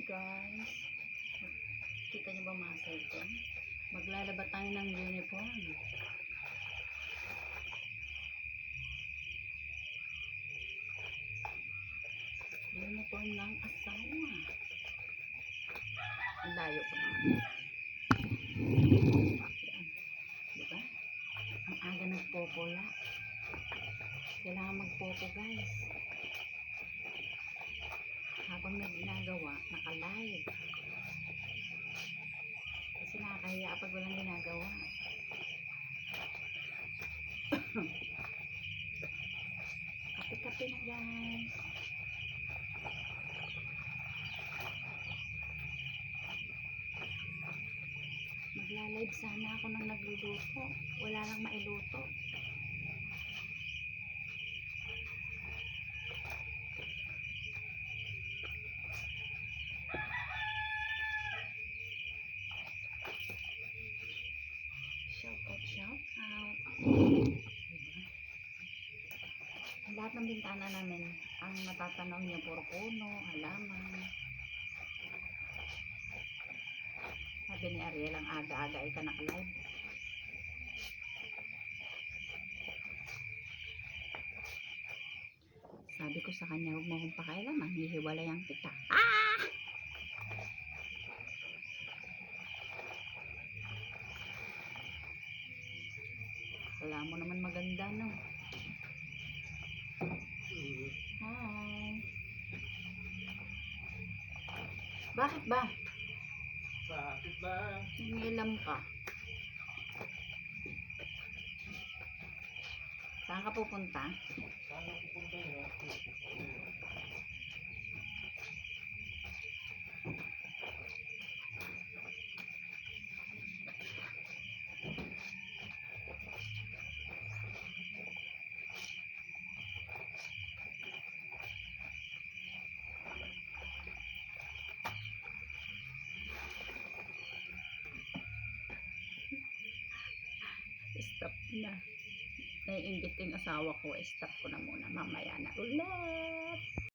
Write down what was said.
guys, kita niyo ba mga cellphone? Maglalaba tayo ng uniform. Uniform ng asawa. Ang layo ko naman. Yan. Diba? Ang aga nagpopola. Kailangan magpopo guys. Habang may ginagawa, naka-live. Kasi nakakahiya pag walang ginagawa. Kape-kape na guys. Magla-live sana ako nang nagluluto. Wala lang mailuto. Shout out. Lahat ng bintana namin, ang natatanaw niya puro puno, halaman. Sabi ni Ariel, ang aga-aga ay ka naka-live. Sabi ko sa kanya, huwag mo akong pakailaman, hihiwalay ang kita. Ah! Wala mo naman maganda, no? Hi. Bakit ba? Bakit ba? Nangilam ka. Saan ka pupunta? Saan ako pupunta yun? Stop na. Naiingit yung asawa ko. Stop ko na muna. Mamaya na ulit.